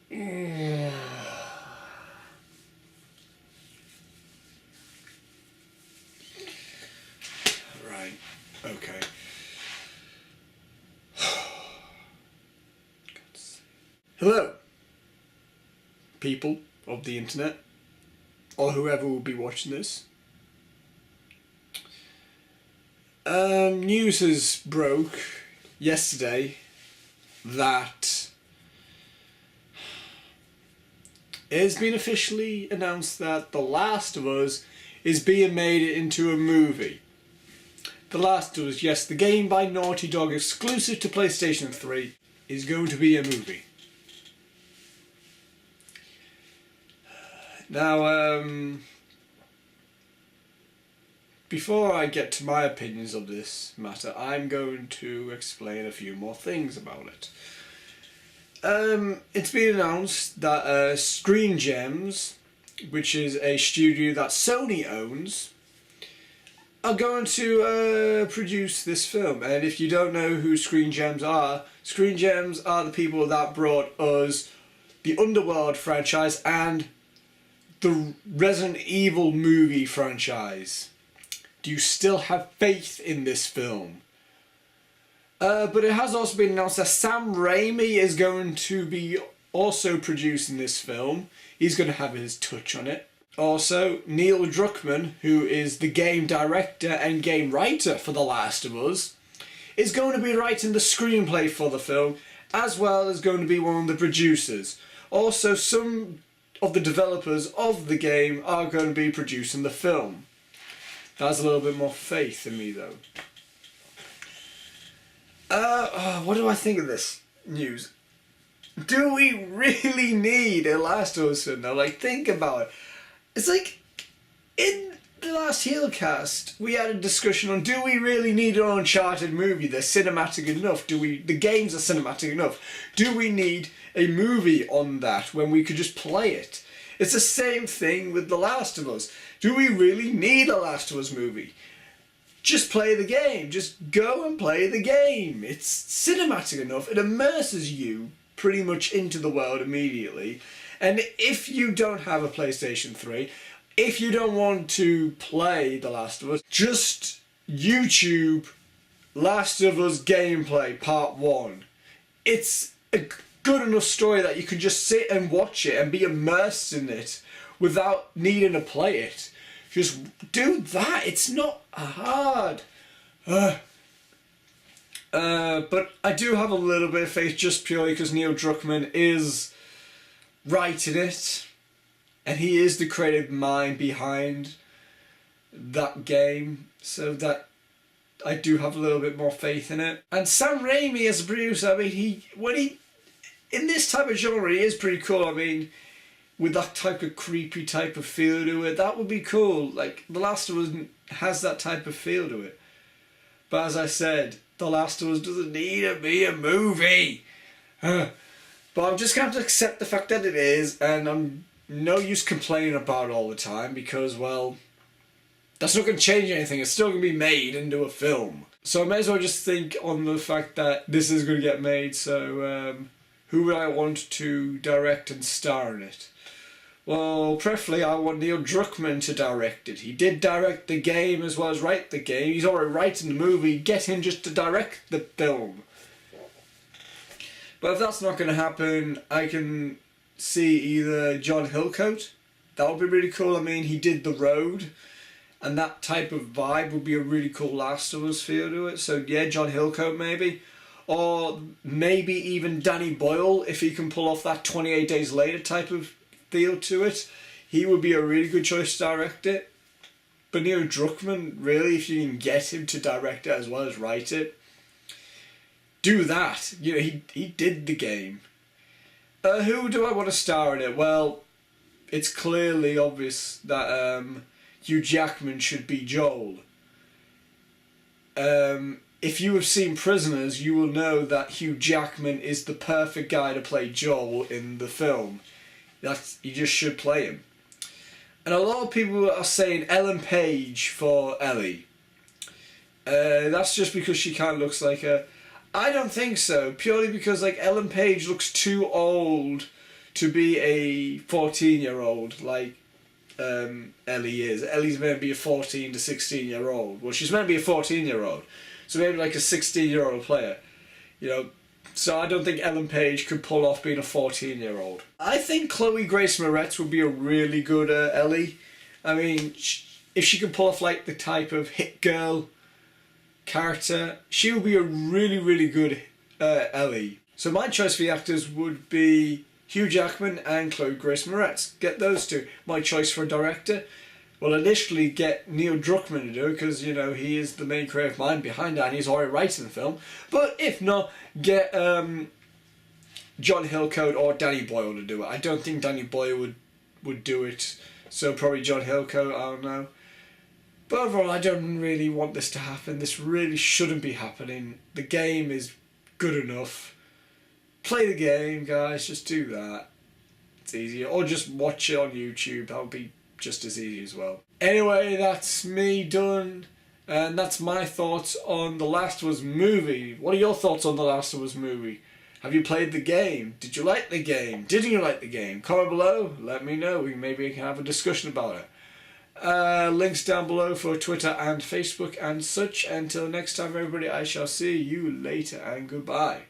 Right, okay. Hello, people of the internet, or whoever will be watching this. News has broke yesterday that it has been officially announced that The Last of Us is being made into a movie. The Last of Us, yes, the game by Naughty Dog exclusive to PlayStation 3, is going to be a movie. Now, before I get to my opinions of this matter, I'm going to explain a few more things about it. It's been announced that Screen Gems, which is a studio that Sony owns, are going to produce this film. And if you don't know who Screen Gems are the people that brought us the Underworld franchise and the Resident Evil movie franchise. Do you still have faith in this film? But it has also been announced that Sam Raimi is going to be also producing this film. He's going to have his touch on it. Also, Neil Druckmann, who is the game director and game writer for The Last of Us, is going to be writing the screenplay for the film, as well as going to be one of the producers. Also, some of the developers of the game are going to be producing the film. That's a little bit more faith in me, though. What do I think of this news? Do we really need a Last of Us film now? Like, think about it. It's like, in the last Heelcast, we had a discussion on, do we really need an Uncharted movie? They're cinematic enough. The games are cinematic enough. Do we need a movie on that when we could just play it? It's the same thing with The Last of Us. Do we really need a Last of Us movie? Just play the game. Just go and play the game. It's cinematic enough. It immerses you pretty much into the world immediately. And if you don't have a PlayStation 3, if you don't want to play The Last of Us, just YouTube Last of Us gameplay part 1. It's a good enough story that you can just sit and watch it and be immersed in it without needing to play it. Just do that. It's not hard. But I do have a little bit of faith just purely because Neil Druckmann is writing it and he is the creative mind behind that game, so that I do have a little bit more faith in it. And Sam Raimi as a producer, I mean, in this type of genre, he is pretty cool. I mean, with that type of creepy type of feel to it, that would be cool. Like, The Last of Us has that type of feel to it. But as I said, The Last of Us doesn't need to be a movie. But I'm just going to have to accept the fact that it is, and I'm no use complaining about it all the time because, well, that's not going to change anything. It's still going to be made into a film. So I may as well just think on the fact that this is going to get made, so who would I want to direct and star in it? Well, preferably I want Neil Druckmann to direct it. He did direct the game as well as write the game. He's already writing the movie. Get him just to direct the film. But if that's not going to happen, I can see either John Hillcoat. That would be really cool. I mean, he did The Road, and that type of vibe would be a really cool Last of Us feel to it. So yeah, John Hillcoat maybe. Or maybe even Danny Boyle, if he can pull off that 28 Days Later type of feel to it. He would be a really good choice to direct it. But Neil Druckmann, really, if you can get him to direct it as well as write it, do that. You know, he did the game. Who do I want to star in it? Well, it's clearly obvious that Hugh Jackman should be Joel. If you have seen Prisoners, you will know that Hugh Jackman is the perfect guy to play Joel in the film. You just should play him. And a lot of people are saying Ellen Page for Ellie. That's just because she kind of looks like her. I don't think so, purely because like Ellen Page looks too old to be a 14-year-old like Ellie is. Ellie's meant to be a 14 to 16-year-old. Well, she's meant to be a 14-year-old. So maybe like a 16-year-old player. You know, so I don't think Ellen Page could pull off being a 14-year-old. I think Chloe Grace Moretz would be a really good Ellie. I mean, if she could pull off like the type of hit girl character, she would be a really, really good Ellie. So my choice for the actors would be Hugh Jackman and Chloe Grace Moretz. Get those two. My choice for a director, well, initially get Neil Druckmann to do it, because, you know, he is the main creative mind behind that and he's already writing the film. But if not, get John Hillcoat or Danny Boyle to do it. I don't think Danny Boyle would do it, so probably John Hillcoat, I don't know. But overall, I don't really want this to happen. This really shouldn't be happening. The game is good enough. Play the game, guys, just do that. It's easier. Or just watch it on YouTube, that would be just as easy as well. Anyway, that's me done, and that's my thoughts on The Last of Us movie. What are your thoughts on The Last of Us movie? Have you played the game? Did you like the game? Didn't you like the game? Comment below, let me know. Maybe we can have a discussion about it. Links down below for Twitter and Facebook and such. Until next time, everybody, I shall see you later, and goodbye.